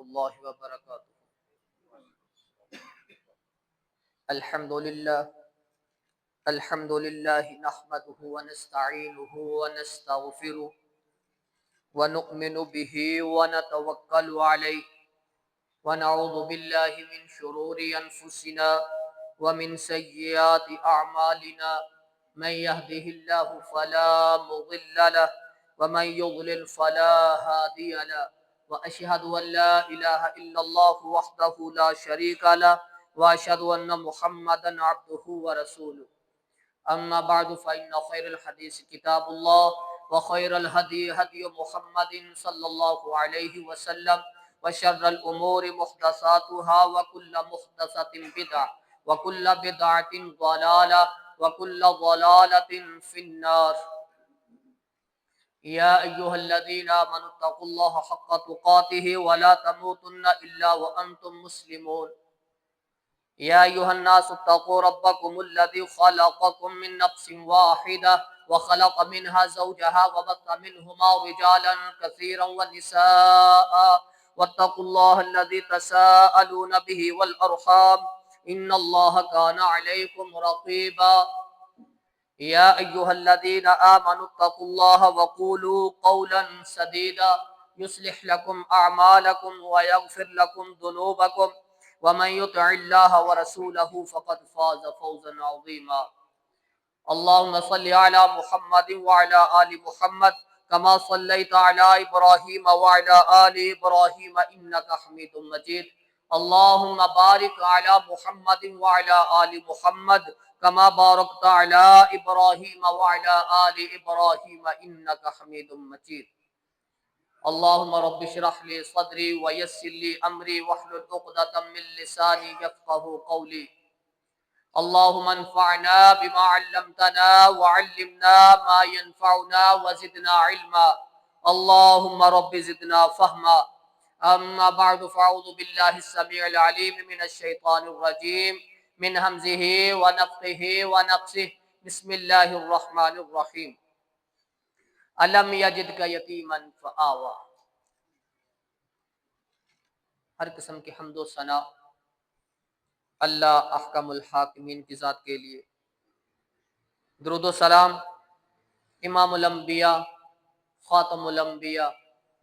الله وبركاته. الحمد لله نحمده ونستعينه ونستغفره ونؤمن به ونتوكل عليه ونعوذ بالله من شرور أنفسنا ومن سيئات أعمالنا. من يهده الله فلا مضل له ومن يضلل فلا هادي له، وأشهد أن لا إله إلا الله وحده لا شريك له، وأشهد أن محمدا عبده ورسوله. أما بعد فإن خير الحديث كتاب الله، وخير الهدي هدي محمد صلى الله عليه وسلم، وشر الأمور محدثاتها، وكل محدثة بدعة، وكل بدعة ضلالة، وكل ضلالة في النار. يا أيها الذين آمنوا اتقوا الله حق تقاته ولا تموتن إلا وأنتم مسلمون. يا أيها الناس اتقوا ربكم الذي خلقكم من نفس واحدة وخلق منها زوجها وبث منهما رجالا كثيرا ونساء، واتقوا الله الذي تساءلون به والأرحام إن الله كان عليكم رقيبا. يا أيها الذين آمنوا اتقوا الله وقولوا قولا سديدا يصلح لكم أعمالكم ويغفر لكم ذنوبكم، ومن يطع الله ورسوله فقد فاز فوزا عظيما. اللهم صل على محمد وعلى آل محمد كما صليت على إبراهيم وعلى آل إبراهيم إنك حميد مجيد. اللهم بارك على محمد وعلى آل محمد كما باركت على إبراهيم وعلى آل إبراهيم إنك حميد مجيد. اللهم رب اشرح لي صدري ويسر لي أمري واحلل عقدة من لساني يفقهوا قولي. اللهم انفعنا بما علمتنا وعلمنا ما ينفعنا وزدنا علما. اللهم رب زدنا فهما. أما بعد فأعوذ بالله السميع العليم من الشيطان الرجيم من همزه ونفخه ونفسه. بسم الله الرحمن الرحيم. ألم يجدك يتيما فآوى. ہر قسم کی حمد و ثنا اللہ احکم الحاکمین کی ذات کے لیے، درود و سلام امام الانبیاء خاتم الانبیاء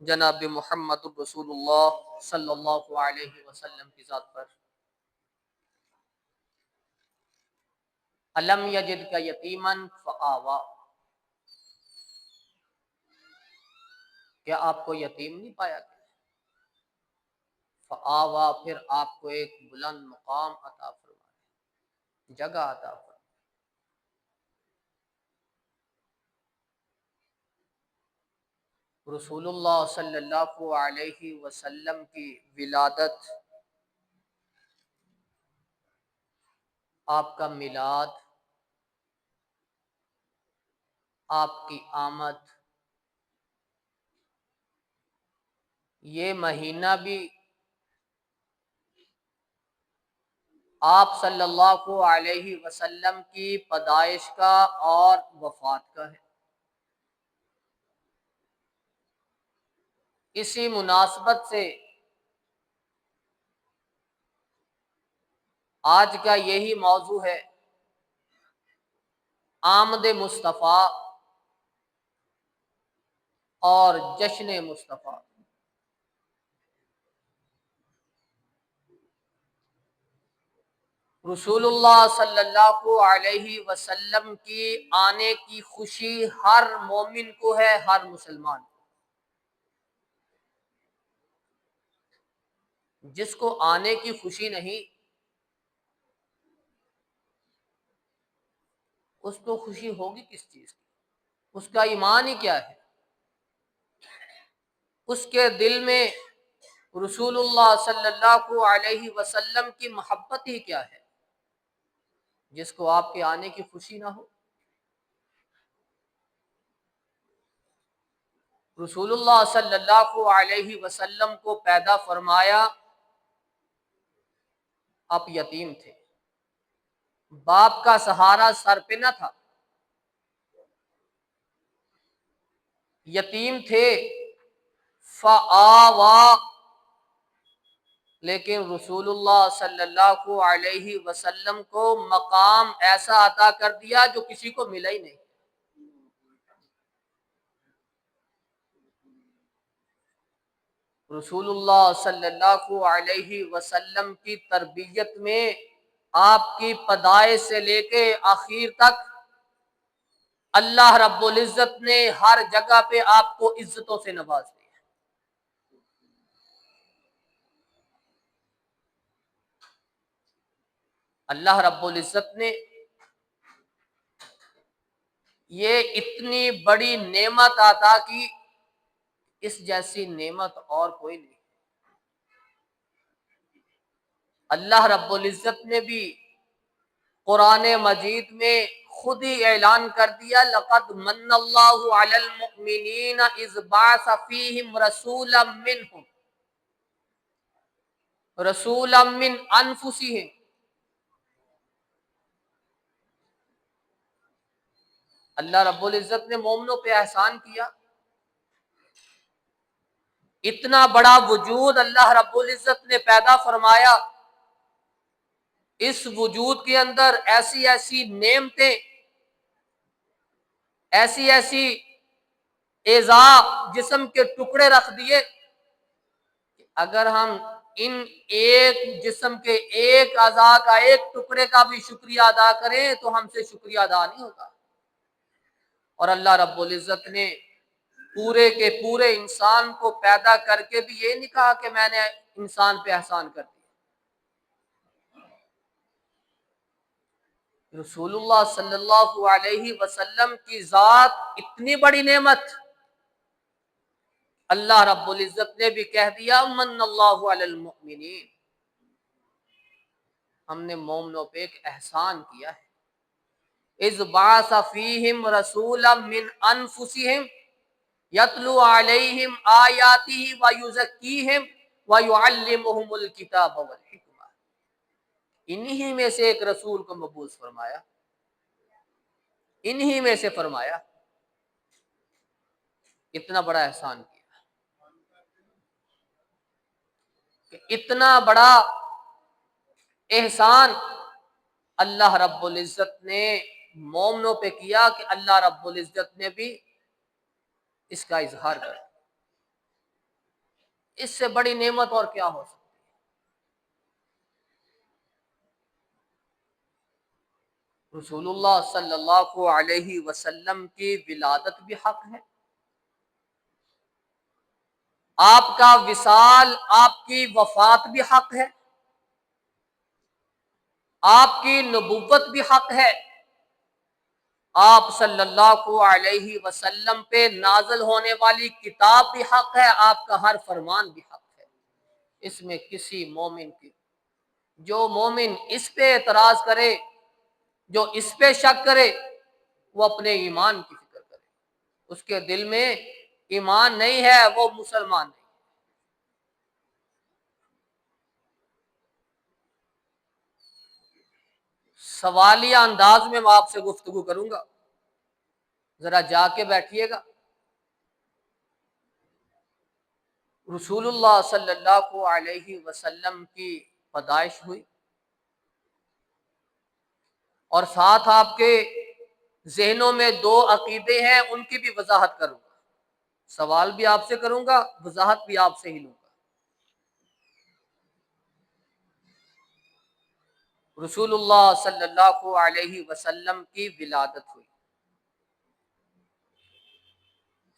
جناب محمد رسول اللہ صلی اللہ علیہ وسلم کی ذات پر۔ الم یجدک یتیما فآوی، کیا آپ کو یتیم نہیں پایا گیا؟ فآوی، پھر آپ کو ایک بلند مقام عطا فرمایا، جگہ عطا فرمایا۔ رسول اللہ صلی اللہ علیہ وسلم کی ولادت، آپ کا میلاد، آپ کی آمد، یہ مہینہ بھی آپ صلی اللہ علیہ وسلم کی پیدائش کا اور وفات کا ہے۔ اسی مناسبت سے آج کا یہی موضوع ہے، آمد مصطفیٰ اور جشن مصطفیٰ۔ رسول اللہ صلی اللہ علیہ وسلم کی آنے کی خوشی ہر مومن کو ہے، ہر مسلمان کو۔ جس کو آنے کی خوشی نہیں، اس کو خوشی ہوگی کس چیز کی؟ اس کا ایمان ہی کیا ہے؟ اس کے دل میں رسول اللہ صلی اللہ علیہ وسلم کی محبت ہی کیا ہے، جس کو آپ کے آنے کی خوشی نہ ہو؟ رسول اللہ صلی اللہ علیہ وسلم کو پیدا فرمایا، آپ یتیم تھے، باپ کا سہارا سر پہ نہ تھا، یتیم تھے۔ فآویٰ، لیکن رسول اللہ صلی اللہ علیہ وسلم کو مقام ایسا عطا کر دیا جو کسی کو ملا ہی نہیں۔ رسول اللہ صلی اللہ علیہ وسلم کی تربیت میں آپ کی پیدائش سے لے کے آخر تک اللہ رب العزت نے ہر جگہ پہ آپ کو عزتوں سے نواز دیا۔ اللہ رب العزت نے یہ اتنی بڑی نعمت عطا کی، اس جیسی نعمت اور کوئی نہیں۔ اللہ رب العزت نے بھی قرآن مجید میں خود ہی اعلان کر دیا، لقد من اللہ علی المؤمنین اذ بعث فیہم رسولا منہم رسولا من انفسہم۔ اللہ رب العزت نے مومنوں پہ احسان کیا، اتنا بڑا وجود اللہ رب العزت نے پیدا فرمایا، اس وجود کے اندر ایسی ایسی نعمتیں، ایسی ایسی اعضاء جسم کے ٹکڑے رکھ دیے کہ اگر ہم ان ایک جسم کے ایک اعضاء کا ایک ٹکڑے کا بھی شکریہ ادا کریں تو ہم سے شکریہ ادا نہیں ہوگا۔ اور اللہ رب العزت نے پورے کے پورے انسان کو پیدا کر کے بھی یہ نہیں کہا کہ میں نے انسان پہ احسان کر دیا۔ رسول اللہ صلی اللہ علیہ وسلم کی ذات اتنی بڑی نعمت، اللہ رب العزت نے بھی کہہ دیا من اللہ علی المؤمنین، ہم نے مومنوں پہ ایک احسان کیا ہے۔ اذ بعث فیہم رسولا من انفسہم یتلو علیہم آیاتہ ویزکیہم ویعلمہم الکتاب والحکمہ، انہی میں سے ایک رسول کو مبعوث فرمایا، انہی میں سے فرمایا، اتنا بڑا احسان کیا کہ اتنا بڑا احسان اللہ رب العزت نے مومنوں پہ کیا کہ اللہ رب العزت نے بھی اس کا اظہار کر دیا۔ اس سے بڑی نعمت اور کیا ہو سکتی ہے؟ رسول اللہ صلی اللہ علیہ وسلم کی ولادت بھی حق ہے، آپ کا وصال، آپ کی وفات بھی حق ہے، آپ کی نبوت بھی حق ہے، آپ صلی اللہ علیہ وسلم پہ نازل ہونے والی کتاب بھی حق ہے، آپ کا ہر فرمان بھی حق ہے۔ اس میں کسی مومن کی، جو مومن اس پہ اعتراض کرے، جو اس پہ شک کرے، وہ اپنے ایمان کی فکر کرے، اس کے دل میں ایمان نہیں ہے، وہ مسلمان نہیں۔ سوالیہ انداز میں آپ سے گفتگو کروں گا، ذرا جا کے بیٹھیے گا۔ رسول اللہ صلی اللہ علیہ وسلم کی پیدائش ہوئی، اور ساتھ آپ کے ذہنوں میں دو عقیدے ہیں، ان کی بھی وضاحت کروں گا، سوال بھی آپ سے کروں گا، وضاحت بھی آپ سے ہی لوں گا۔ رسول اللہ صلی اللہ علیہ وسلم کی ولادت ہوئی،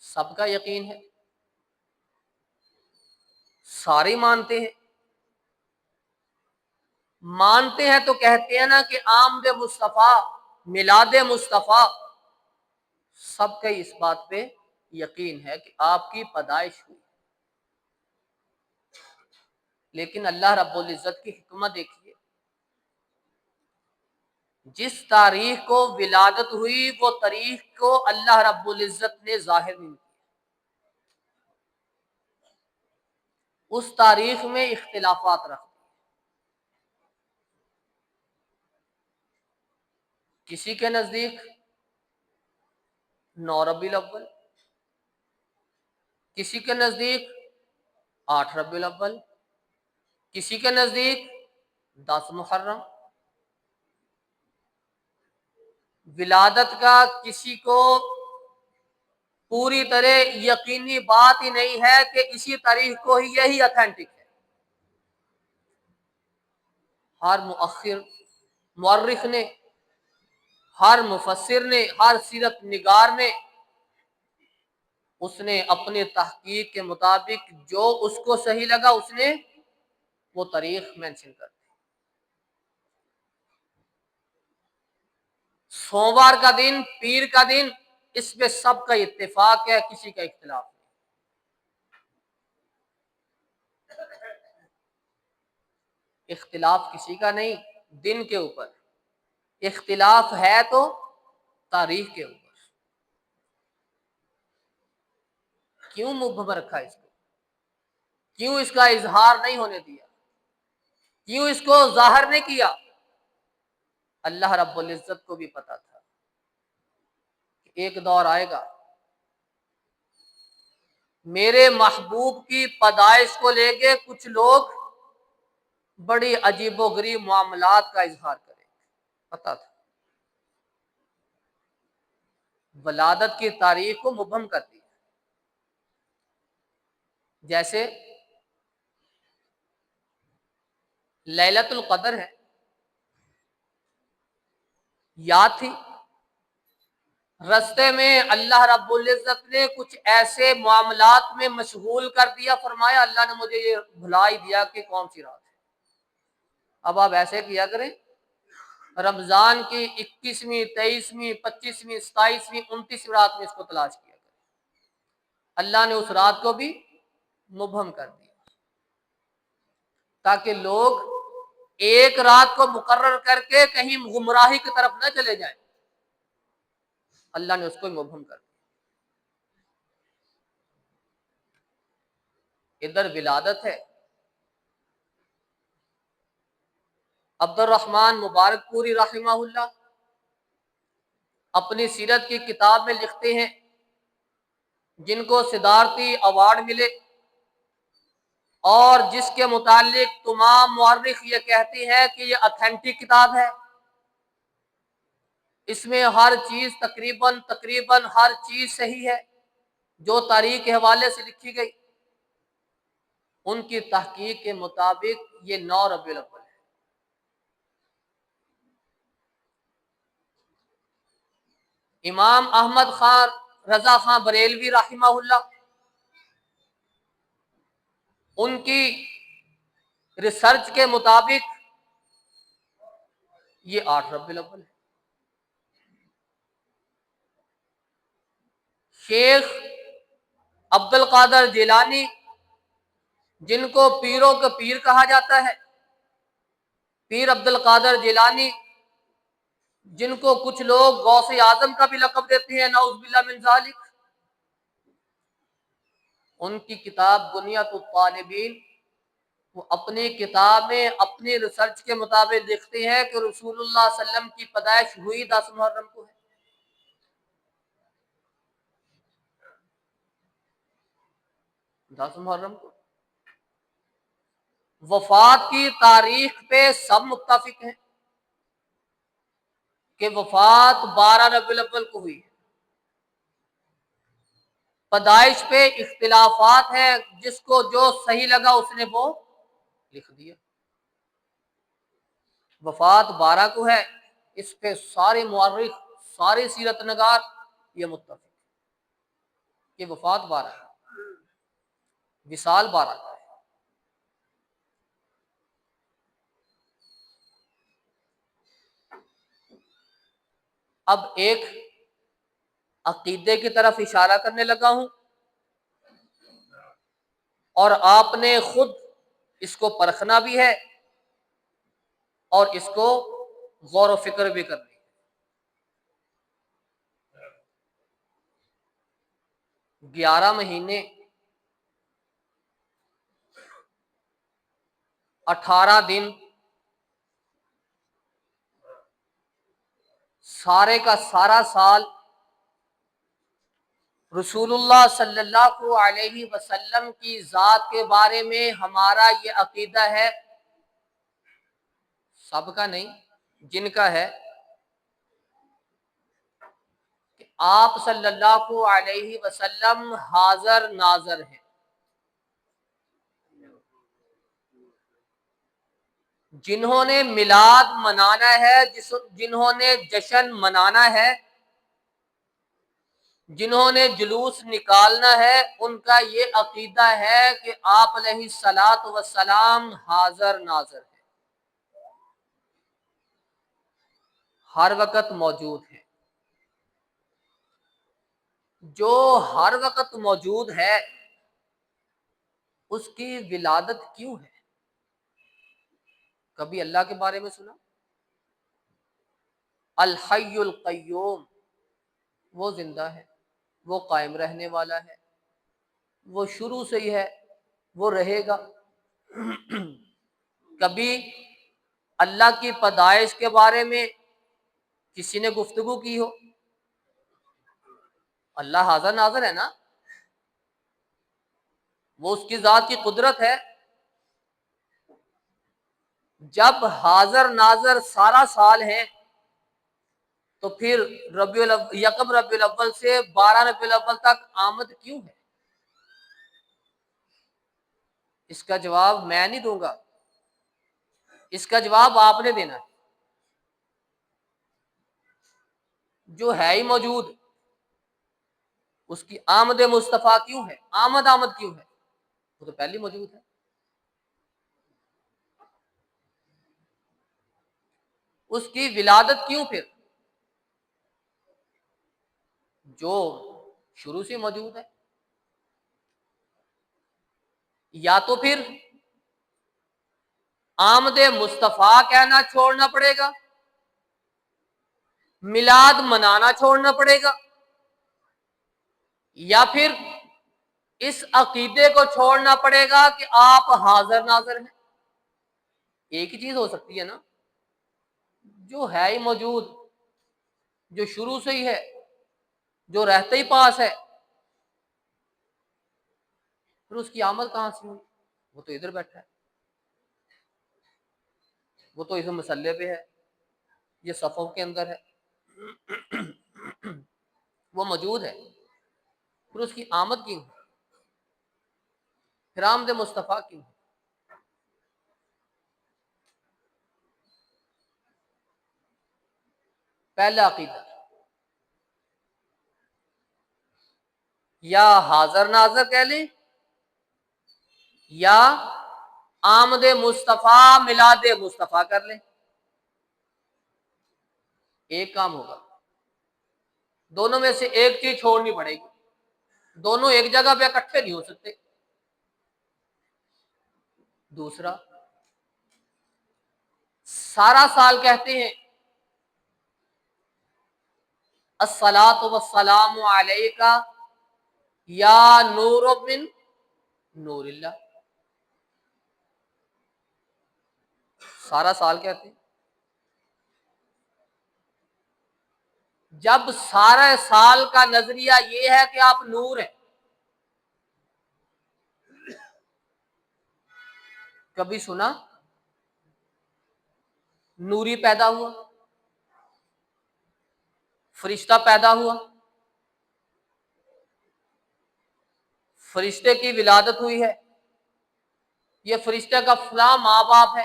سب کا یقین ہے، سارے مانتے ہیں، مانتے ہیں تو کہتے ہیں نا کہ آمد مصطفیٰ، میلاد مصطفیٰ، سب کا اس بات پہ یقین ہے کہ آپ کی پیدائش ہوئی، لیکن اللہ رب العزت کی حکمت دیکھیے، جس تاریخ کو ولادت ہوئی وہ تاریخ کو اللہ رب العزت نے ظاہر نہیں کیا، اس تاریخ میں اختلافات رکھ دی، کسی کے نزدیک 9 ربیع الاول، کسی کے نزدیک 8 ربیع الاول، کسی کے نزدیک 10 محرم۔ ولادت کا کسی کو پوری طرح یقینی بات ہی نہیں ہے کہ اسی تاریخ کو ہی یہی اتھینٹک ہے۔ ہر مؤرخ نے، ہر مفسر نے، ہر سیرت نگار نے، اس نے اپنے تحقیق کے مطابق جو اس کو صحیح لگا اس نے وہ تاریخ مینشن کر دی۔ سوموار کا دن، پیر کا دن، اس پہ سب کا اتفاق ہے، کسی کا اختلاف نہیں۔ اختلاف کسی کا نہیں دن کے اوپر، اختلاف ہے تو تاریخ کے اوپر۔ کیوں مبہم رکھا اس کو؟ کیوں اس کا اظہار نہیں ہونے دیا؟ کیوں اس کو ظاہر نہیں کیا؟ اللہ رب العزت کو بھی پتا تھا کہ ایک دور آئے گا میرے محبوب کی پیدائش کو لے کے کچھ لوگ بڑی عجیب و غریب معاملات کا اظہار کریں گے، پتا تھا۔ ولادت کی تاریخ کو مبہم کر دیا۔ جیسے لیلۃ القدر ہے، یاد تھی، رستے میں اللہ رب العزت نے کچھ ایسے معاملات میں مشغول کر دیا، فرمایا اللہ نے مجھے یہ بھلا ہی دیا کہ کون سی رات ہے۔ اب آپ ایسے کیا کریں، رمضان کی 21ویں، 23ویں، 25ویں، 27ویں، 29ویں رات میں اس کو تلاش کیا کریں۔ اللہ نے اس رات کو بھی مبہم کر دیا تاکہ لوگ ایک رات کو مقرر کر کے کہیں گمراہی کی طرف نہ چلے جائیں۔ اللہ نے اس کو مبہم کر دیا۔ ادھر ولادت ہے، عبد الرحمن مبارک پوری رحمہ اللہ اپنی سیرت کی کتاب میں لکھتے ہیں، جن کو صدارتی ایوارڈ ملے اور جس کے متعلق تمام مورخ یہ کہتے ہیں کہ یہ اتھینٹک کتاب ہے، اس میں ہر چیز تقریباً ہر چیز صحیح ہے جو تاریخ کے حوالے سے لکھی گئی۔ ان کی تحقیق کے مطابق یہ 9 ربیع الاول ہے۔ امام احمد خان رضا خان بریلوی رحمہ اللہ، ان کی ریسرچ کے مطابق یہ 8 ربیع الاول ہے۔ شیخ عبد القادر جیلانی، جن کو پیروں کا پیر کہا جاتا ہے، پیر عبد القادر جیلانی، جن کو کچھ لوگ غوث اعظم کا بھی لقب دیتے ہیں، نعوذ باللہ من ذالک، ان کی کتاب بنیۃ الطالبین، وہ اپنی کتاب میں اپنی ریسرچ کے مطابق لکھتے ہیں کہ رسول اللہ صلی اللہ علیہ وسلم کی پیدائش ہوئی 10 محرم کو ہے۔ 10 محرم کو۔ وفات کی تاریخ پہ سب متفق ہیں کہ وفات 12 ربیع الاول کو ہوئی ہے۔ پیدائش پہ اختلافات ہیں، جس کو جو صحیح لگا اس نے وہ لکھ دیا۔ وفات 12 کو ہے، اس پہ سارے مورخ، سارے سیرت نگار یہ متفق کہ وفات 12 ہے، وصال 12 کا ہے۔ اب ایک عقیدے کی طرف اشارہ کرنے لگا ہوں، اور آپ نے خود اس کو پرکھنا بھی ہے اور اس کو غور و فکر بھی کرنی ہے۔ 11 مہینے 18 دن سارے کا سارا سال رسول اللہ صلی اللہ علیہ وسلم کی ذات کے بارے میں ہمارا یہ عقیدہ ہے، سب کا نہیں، جن کا ہے، کہ آپ صلی اللہ علیہ وسلم حاضر ناظر ہیں۔ جنہوں نے میلاد منانا ہے، جنہوں نے جشن منانا ہے، جنہوں نے جلوس نکالنا ہے، ان کا یہ عقیدہ ہے کہ آپ علیہ الصلاۃ والسلام حاضر ناظر ہیں، ہر وقت موجود ہیں۔ جو ہر وقت موجود ہے اس کی ولادت کیوں ہے؟ کبھی اللہ کے بارے میں سنا؟ الحی القیوم، وہ زندہ ہے، وہ قائم رہنے والا ہے، وہ شروع سے ہی ہے، وہ رہے گا۔ کبھی اللہ کی پیدائش کے بارے میں کسی نے گفتگو کی ہو؟ اللہ حاضر ناظر ہے نا، وہ اس کی ذات کی قدرت ہے۔ جب حاضر ناظر سارا سال ہیں تو پھر یکم ربیع الاول سے 12 ربیع الاول تک آمد کیوں ہے؟ اس کا جواب میں نہیں دوں گا، اس کا جواب آپ نے دینا ہے۔ جو ہے ہی موجود، اس کی آمد مصطفیٰ کیوں ہے؟ آمد کیوں ہے؟ وہ تو پہلی موجود ہے۔ اس کی ولادت کیوں پھر؟ جو شروع سے موجود ہے۔ یا تو پھر آمد مصطفیٰ کہنا چھوڑنا پڑے گا، میلاد منانا چھوڑنا پڑے گا، یا پھر اس عقیدے کو چھوڑنا پڑے گا کہ آپ حاضر ناظر ہیں۔ ایک ہی چیز ہو سکتی ہے نا، جو ہے ہی موجود، جو شروع سے ہی ہے، جو رہتے ہی پاس ہے، پھر اس کی آمد کہاں سے ہوئی؟ وہ تو ادھر بیٹھا ہے، وہ تو اس مسئلے پہ ہے، یہ صفوں کے اندر ہے، وہ موجود ہے، پھر اس کی آمد کیوں ہے؟ پھر آمد مصطفیٰ کیوں ہے؟ پہلا عقیدہ، یا حاضر ناظر کہہ لیں، یا آمد مصطفیٰ میلاد مصطفیٰ کر لیں، ایک کام ہوگا۔ دونوں میں سے ایک چیز چھوڑنی پڑے گی، دونوں ایک جگہ پہ اکٹھے نہیں ہو سکتے۔ دوسرا، سارا سال کہتے ہیں الصلاۃ والسلام علیک یا نور من نور اللہ، سارا سال کہتے ہیں۔ جب سارے سال کا نظریہ یہ ہے کہ آپ نور ہیں، کبھی سنا نوری پیدا ہوا، فرشتہ پیدا ہوا، فرشتے کی ولادت ہوئی ہے، یہ فرشتے کا فلاں ماں باپ ہے؟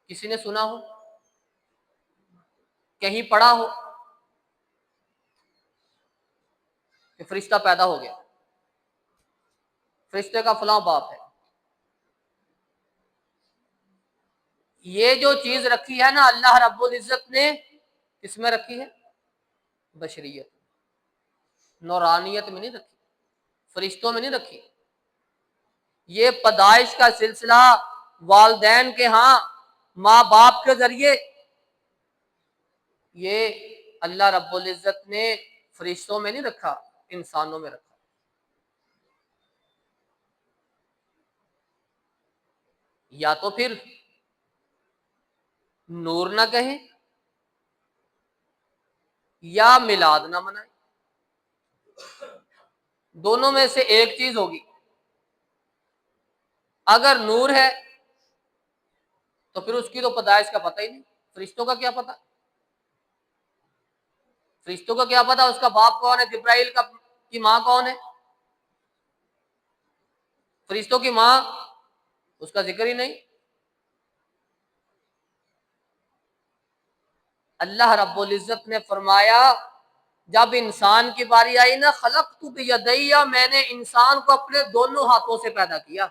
کسی نے سنا ہو؟ کہیں پڑھا ہو کہ فرشتہ پیدا ہو گیا، فرشتے کا فلاں باپ ہے؟ یہ جو چیز رکھی ہے نا اللہ رب العزت نے، کس میں رکھی ہے؟ بشریت، نورانیت میں نہیں رکھی، فرشتوں میں نہیں رکھی۔ یہ پیدائش کا سلسلہ والدین کے ہاں ماں باپ کے ذریعے، یہ اللہ رب العزت نے فرشتوں میں نہیں رکھا، انسانوں میں رکھا۔ یا تو پھر نور نہ کہیں یا میلاد نہ منائیں، دونوں میں سے ایک چیز ہوگی. اگر نور ہے تو پھر اس کی تو پیدائش کا پتہ ہی نہیں. فرشتوں کا کیا پتہ؟ فرشتوں کا کیا پتہ اس کا باپ کون ہے، جبرائیل کی ماں کون ہے؟ فرشتوں کی ماں، اس کا ذکر ہی نہیں. اللہ رب العزت نے فرمایا جب انسان کی باری آئی نا، خلقت بیدی، میں نے انسان کو اپنے دونوں ہاتھوں سے پیدا کیا.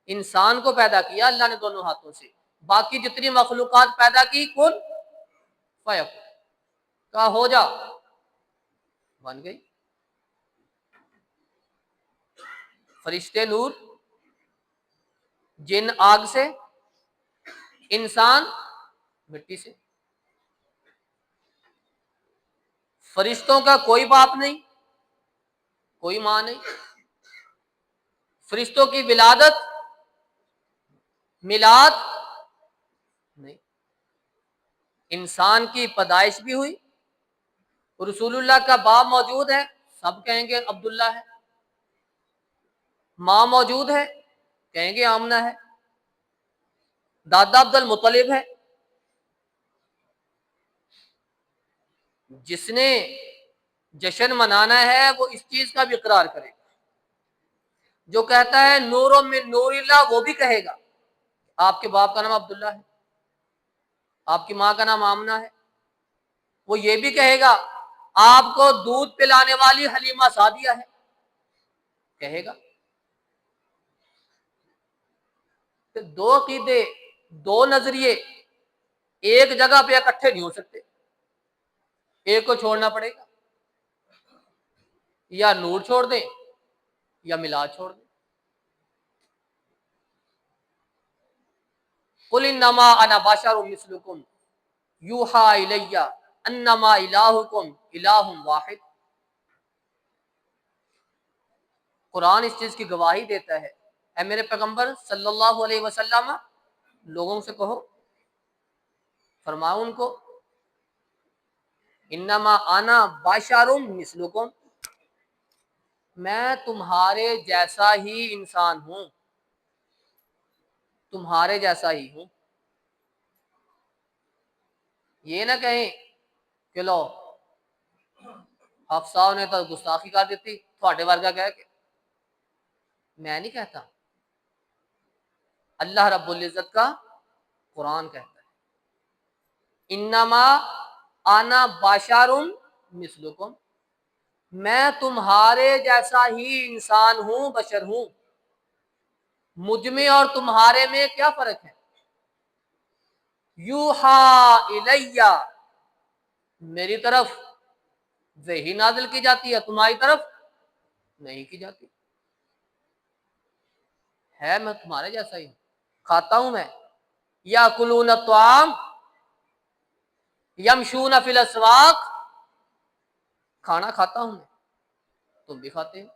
انسان کو پیدا کیا اللہ نے دونوں ہاتھوں سے. باقی جتنی مخلوقات پیدا کی، کن فیکون، کہا ہو جا، بن گئی. فرشتے نور، جن آگ سے، انسان مٹی سے. فرشتوں کا کوئی باپ نہیں، کوئی ماں نہیں. فرشتوں کی ولادت، میلاد نہیں. انسان کی پیدائش بھی ہوئی، رسول اللہ کا باپ موجود ہے، سب کہیں گے عبداللہ ہے. ماں موجود ہے، کہیں گے آمنہ ہے. دادا عبد المطلب ہے. جس نے جشن منانا ہے وہ اس چیز کا بھی اقرار کرے گا. جو کہتا ہے نور من نور اللہ، وہ بھی کہے گا آپ کے باپ کا نام عبداللہ ہے، آپ کی ماں کا نام آمنہ ہے. وہ یہ بھی کہے گا آپ کو دودھ پلانے والی حلیمہ سعدیہ ہے، کہے گا. تو دو عقیدے، دو نظریے ایک جگہ پہ اکٹھے نہیں ہو سکتے، ایک کو چھوڑنا پڑے گا. یا نور چھوڑ دیں یا میلاد چھوڑ دیں. قل انما انا بشر مثلکم یوحی الی انما الہکم الہ واحد. قرآن اس چیز کی گواہی دیتا ہے. اے میرے پیغمبر صلی اللہ علیہ وسلم، لوگوں سے کہو، فرماؤ ان کو، انما انا بشر مثلکم، میں تمہارے جیسا ہی انسان ہوں، تمہارے جیسا ہی ہوں. یہ نہ کہیں کہ لو حفصہ نے تو گستاخی کر دیتی تھوڑے ورگا کہہ کے. میں نہیں کہتا، اللہ رب العزت کا قرآن کہتا ہے انما انا بشر مثلکم، میں تمہارے جیسا ہی انسان ہوں، بشر ہوں. مجھ میں اور تمہارے میں کیا فرق ہے؟ یوحی الیہ، میری طرف وحی نازل کی جاتی ہے، تمہاری طرف نہیں کی جاتی. ہے میں تمہارے جیسا ہی ہوں، کھاتا ہوں میں. یاکلون الطعام یمشون فی الاسواق، کھانا کھاتا ہوں میں، تم بھی کھاتے ہو.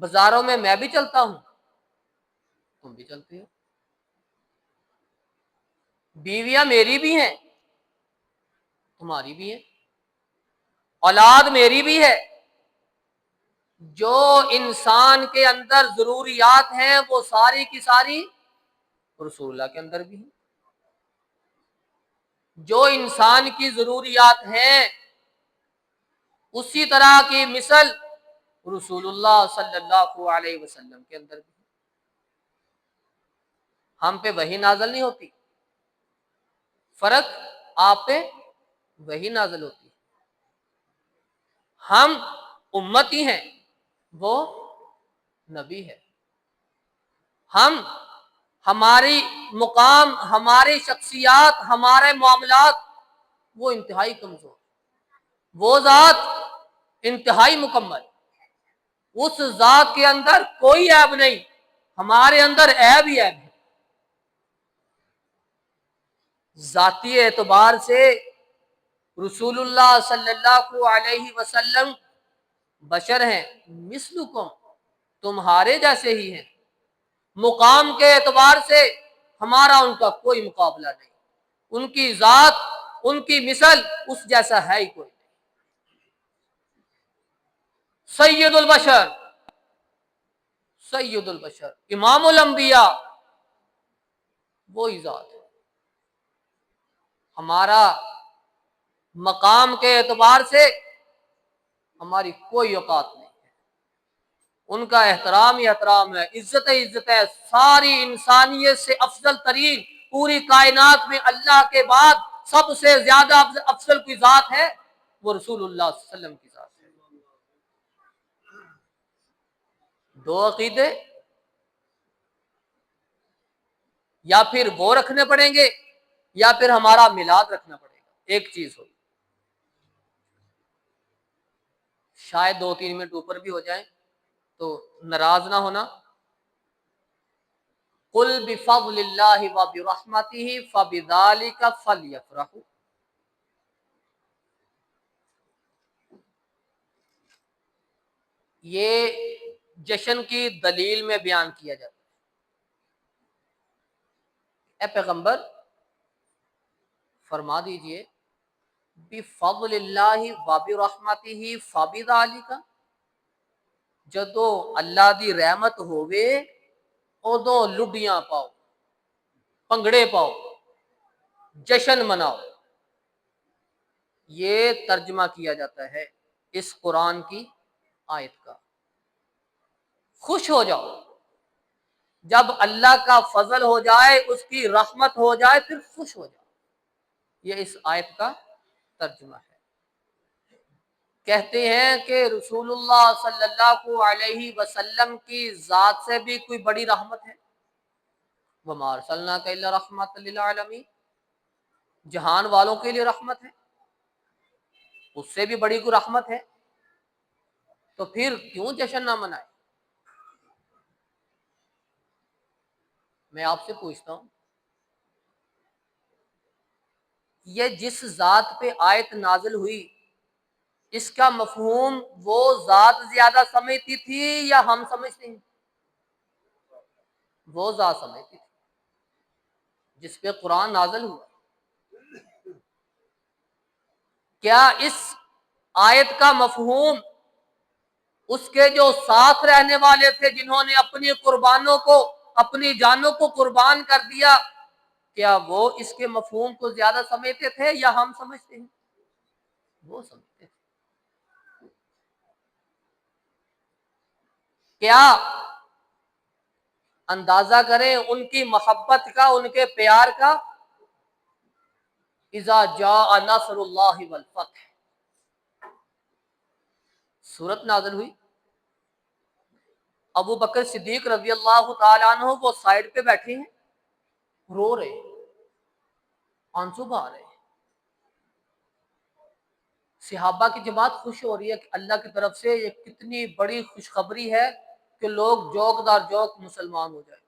بازاروں میں بھی چلتا ہوں، تم بھی چلتے ہو. بیویاں میری بھی ہیں، تمہاری بھی ہیں. اولاد میری بھی ہے. جو انسان کے اندر ضروریات ہیں وہ ساری کی ساری رسول اللہ کے اندر بھی ہیں. جو انسان کی ضروریات ہیں اسی طرح کی مثل رسول اللہ صلی اللہ علیہ وسلم کے اندر بھی. ہم پہ وحی نازل نہیں ہوتی، فرق آپ پہ وحی نازل ہوتی. ہم امتی ہیں، وہ نبی ہے. ہماری مقام، ہماری شخصیات، ہمارے معاملات وہ انتہائی کمزور، وہ ذات انتہائی مکمل. اس ذات کے اندر کوئی عیب نہیں، ہمارے اندر عیب ہی عیب ہے. ذاتی اعتبار سے رسول اللہ صلی اللہ علیہ وسلم بشر ہیں، مثلکم، تمہارے جیسے ہی ہیں. مقام کے اعتبار سے ہمارا ان کا کوئی مقابلہ نہیں. ان کی ذات، ان کی مثل اس جیسا ہے ہی کوئی نہیں. سید البشر، سید البشر، امام الانبیاء، وہی ذات ہے۔ ہمارا مقام کے اعتبار سے ہماری کوئی اوقات نہیں ہے، ان کا احترام ہی احترام ہے، عزت عزت ہے۔ ساری انسانیت سے افضل ترین، پوری کائنات میں اللہ کے بعد سب سے زیادہ افضل کوئی ذات ہے، وہ رسول اللہ صلی اللہ علیہ وسلم کی ذات ہے۔ دو عقیدے یا پھر وہ رکھنے پڑیں گے یا پھر ہمارا میلاد رکھنا پڑے گا، ایک چیز ہوگی۔ شاید 2-3 منٹ اوپر بھی ہو جائیں تو ناراض نہ ہونا۔ قل بفضل اللہ وبرحمتہ فبذلک فلیفرحوا، یہ جشن کی دلیل میں بیان کیا جاتا ہے۔ اے پیغمبر فرما دیجئے بفضل اللہ وبرحمتہ فبذلک، جدو اللہ دی رحمت ہووے ادو لڈیاں پاؤ، پنگڑے پاؤ، جشن مناؤ۔ یہ ترجمہ کیا جاتا ہے اس قرآن کی آیت کا۔ خوش ہو جاؤ، جب اللہ کا فضل ہو جائے، اس کی رحمت ہو جائے، پھر خوش ہو جاؤ۔ یہ اس آیت کا ترجمہ ہے۔ کہتے ہیں کہ رسول اللہ صلی اللہ علیہ وسلم کی ذات سے بھی کوئی بڑی رحمت ہے؟ وَمَا أَرْسَلْنَاكَ إِلَّا رَحْمَةً لِلْعَالَمِينَ، جہان والوں کے لیے رحمت ہے، اس سے بھی بڑی کوئی رحمت ہے، تو پھر کیوں جشن نہ منائے؟ میں آپ سے پوچھتا ہوں، یہ جس ذات پہ آیت نازل ہوئی، اس کا مفہوم وہ ذات زیادہ سمجھتی تھی یا ہم سمجھتے ہیں؟ وہ ذات سمجھتی تھی جس پہ قرآن نازل ہوا۔ کیا اس آیت کا مفہوم اس کے جو ساتھ رہنے والے تھے، جنہوں نے اپنی قربانوں کو، اپنی جانوں کو قربان کر دیا، کیا وہ اس کے مفہوم کو زیادہ سمجھتے تھے یا ہم سمجھتے ہیں؟ وہ سمجھتے تھے۔ کیا اندازہ کریں ان کی محبت کا، ان کے پیار کا۔ اذا جاء نصر اللہ والفتح، سورت نازل ہوئی، ابو بکر صدیق رضی اللہ تعالیٰ عنہ وہ سائڈ پہ بیٹھے ہیں، رو رہے، آنسو بہا رہے، صحابہ کی جماعت خوش ہو رہی ہے کہ اللہ کی طرف سے یہ کتنی بڑی خوشخبری ہے کہ لوگ جوک دار جوک مسلمان ہو جائیں۔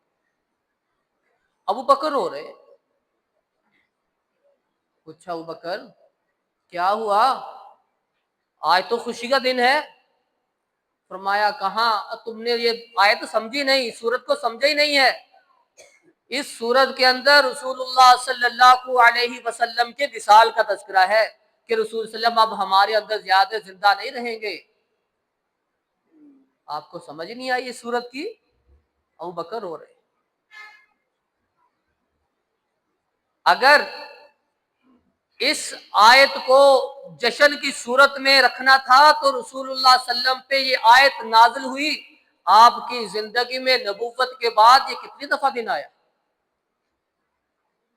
ابو بکر رو رہے، پوچھا ابو بکر کیا ہوا، آج تو خوشی کا دن ہے؟ فرمایا کہاں، تم نے یہ آیت سمجھی نہیں، سورت کو سمجھا ہی نہیں ہے۔ اس سورت کے اندر رسول اللہ صلی اللہ علیہ وسلم کے وصال کا تذکرہ ہے کہ رسول صلی اللہ علیہ وسلم اب ہمارے اندر زیادہ زندہ نہیں رہیں گے۔ آپ کو سمجھ نہیں آئی اس سورت کی؟ ابو بکر رو رہے۔ اگر اس آیت کو جشن کی صورت میں رکھنا تھا تو رسول اللہ صلی اللہ علیہ وسلم پہ یہ آیت نازل ہوئی، آپ کی زندگی میں نبوت کے بعد یہ کتنی دفعہ دن آیا؟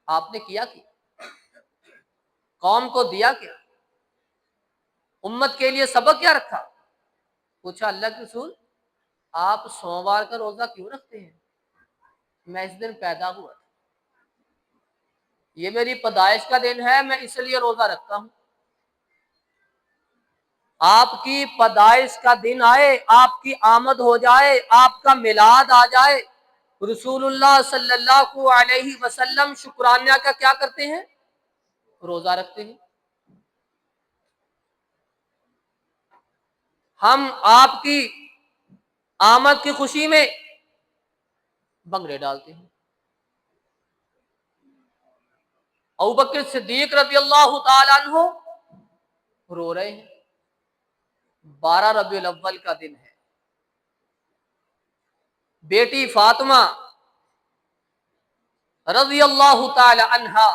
آپ نے کیا قوم کو دیا کیا؟ امت کے لیے سبق کیا رکھا؟ پوچھا اللہ کے رسول آپ سوموار کا روزہ کیوں رکھتے ہیں؟ میں اس دن پیدا ہوا تھا، یہ میری پیدائش کا دن ہے، میں اس لیے روزہ رکھتا ہوں۔ آپ کی پیدائش کا دن آئے، آپ کی آمد ہو جائے، آپ کا میلاد آ جائے، رسول اللہ صلی اللہ علیہ وسلم شکرانیہ کا کیا کرتے ہیں؟ روزہ رکھتے ہیں۔ ہم آپ کی آمد کی خوشی میں بنگڑے ڈالتے ہیں۔ ابوبکر صدیق رضی اللہ تعالیٰ عنہ رو رہے ہیں۔ 12 ربیع الاول کا دن ہے۔ بیٹی فاطمہ رضی اللہ تعالی عنہا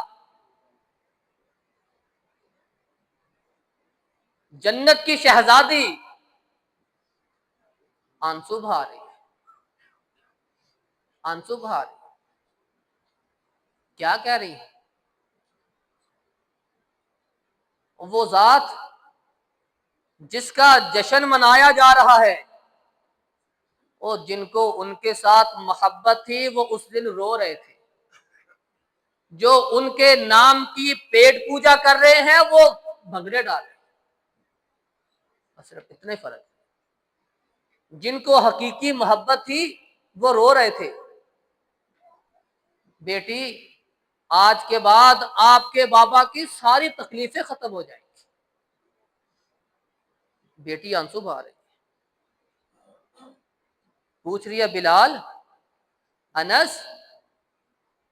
جنت کی شہزادی آنسو بہا رہی ہے، آنسو بہا رہی ہے۔ کیا کہہ رہی ہے؟ وہ ذات جس کا جشن منایا جا رہا ہے، اور جن کو ان کے ساتھ محبت تھی، وہ اس دن رو رہے تھے۔ جو ان کے نام کی پیٹ پوجا کر رہے ہیں، وہ بھنگڑے ڈال رہے ہیں۔ صرف اتنے فرق ہے۔ جن کو حقیقی محبت تھی وہ رو رہے تھے۔ بیٹی، آج کے بعد آپ کے بابا کی ساری تکلیفیں ختم ہو جائیں گی۔ بیٹی آنسو بہا رہی ہے، پوچھ رہی ہے بلال، انس،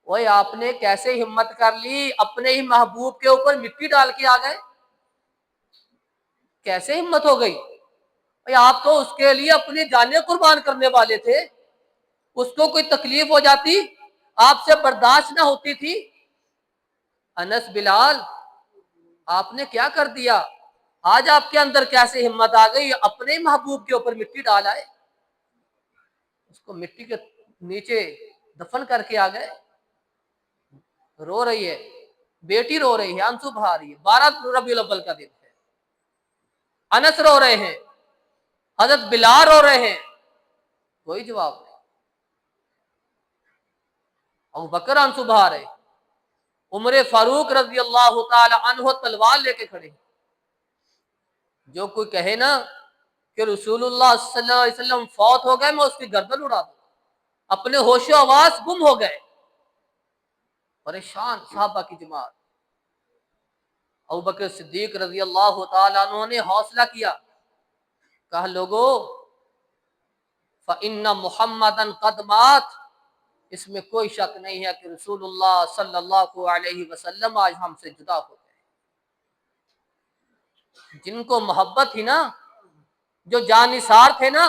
اوے آپ نے کیسے ہمت کر لی، اپنے ہی محبوب کے اوپر مٹی ڈال کے آ گئے؟ کیسے ہمت ہو گئی؟ آپ تو اس کے لیے اپنی جانیں قربان کرنے والے تھے۔ اس کو کوئی تکلیف ہو جاتی، آپ سے برداشت نہ ہوتی تھی؟ انس، بلال، آپ نے کیا کر دیا؟ آج آپ کے اندر کیسے ہمت آ گئی، اپنے ہی محبوب کے اوپر مٹی ڈال آئے، اس کو مٹی کے نیچے دفن کر کے آ گئے۔ رو رہی ہے، بیٹی رو رہی ہے، آنسو بہا رہی ہے۔ 12 ربیع الاول کا دن ہے۔ انس رو رہے ہیں، حضرت بلال رو رہے ہیں، کوئی جواب نہیں۔ ابو بکر آنسو بہا رہے، عمر فاروق رضی اللہ تعالی عنہ تلوار لے کے کھڑے۔ جو کوئی کہے نا کہ رسول اللہ صلی اللہ علیہ وسلم فوت ہو گئے، میں اس کی گردن اڑا دوں۔ اپنے ہوش و حواس گم ہو گئے، پریشان صحابہ کی جماعت۔ ابوبکر صدیق رضی اللہ تعالیٰ عنہ نے حوصلہ کیا، کہا لوگو، فَإِنَّ مُحَمَّدًا قَدْ مَاتَ، اس میں کوئی شک نہیں ہے کہ رسول اللہ صلی اللہ علیہ وسلم آج ہم سے جدا ہو گئے۔ جن کو محبت تھی نا، جو جانثار تھے نا،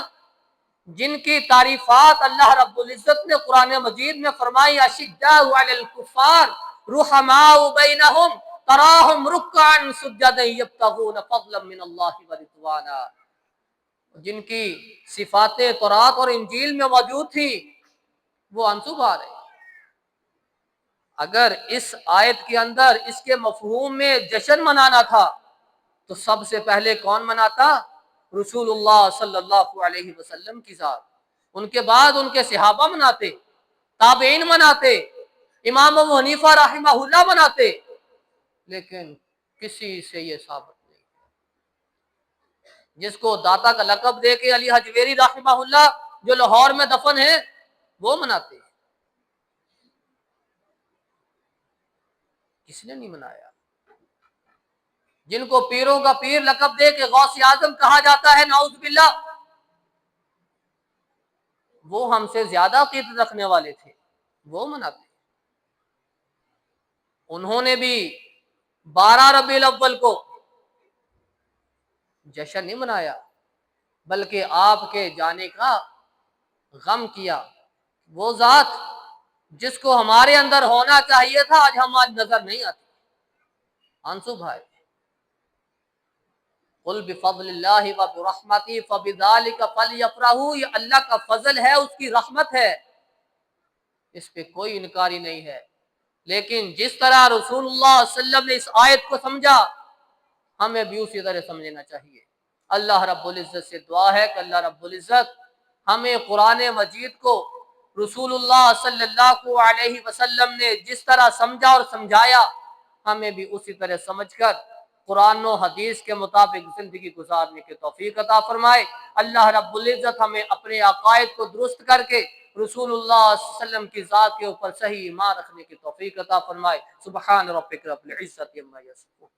جن کی تعریفات اللہ رب العزت نے قرآن مجید میں فرمائی، اشداء علی الکفار رحماء بینہم تراہم رکعا سجدا یبتغون فضلا من اللہ ورضوانا، جن کی صفات تورات اور انجیل میں موجود تھی، وہ آنسو بہا رہے۔ اگر اس آیت کے اندر اس کے مفہوم میں جشن منانا تھا تو سب سے پہلے کون مناتا؟ رسول اللہ صلی اللہ علیہ وسلم کی ذات۔ ان کے بعد ان کے صحابہ مناتے، تابعین مناتے، امام ابو حنیفہ رحمہ اللہ مناتے، لیکن کسی سے یہ ثابت نہیں۔ جس کو داتا کا لقب دے کے علی حجویری رحمہ اللہ جو لاہور میں دفن ہے، وہ مناتے، کس نے نہیں منایا۔ جن کو پیروں کا پیر لقب دے کے غوث اعظم کہا جاتا ہے، نعوذ باللہ، وہ ہم سے زیادہ عقیدت رکھنے والے تھے، وہ مناتے۔ انہوں نے بھی 12 ربیع الاول کو جشن نہیں منایا، بلکہ آپ کے جانے کا غم کیا۔ وہ ذات جس کو ہمارے اندر ہونا چاہیے تھا، آج ہماری نظر نہیں آتی، آنسو بھائی۔ قل بفضل اللہ وبرحمتہ فبذلک فلیفرحوا، یہ اللہ کا فضل ہے، اس کی رحمت ہے، اس پہ کوئی انکاری نہیں ہے۔ لیکن جس طرح رسول اللہ صلی اللہ علیہ وسلم نے اس آیت کو سمجھا، ہمیں بھی اسی طرح سمجھنا چاہیے۔ اللہ رب العزت سے دعا ہے کہ اللہ رب العزت ہمیں قرآن مجید کو رسول اللہ صلی اللہ علیہ وسلم نے جس طرح سمجھا اور سمجھایا، ہمیں بھی اسی طرح سمجھ کر قرآن و حدیث کے مطابق زندگی گزارنے کی توفیق عطا فرمائے۔ اللہ رب العزت ہمیں اپنے عقائد کو درست کر کے رسول اللہ صلی اللہ علیہ وسلم کی ذات کے اوپر صحیح ایمان رکھنے کی توفیق عطا فرمائے۔ سبحان ربک رب العزت عما یصفون۔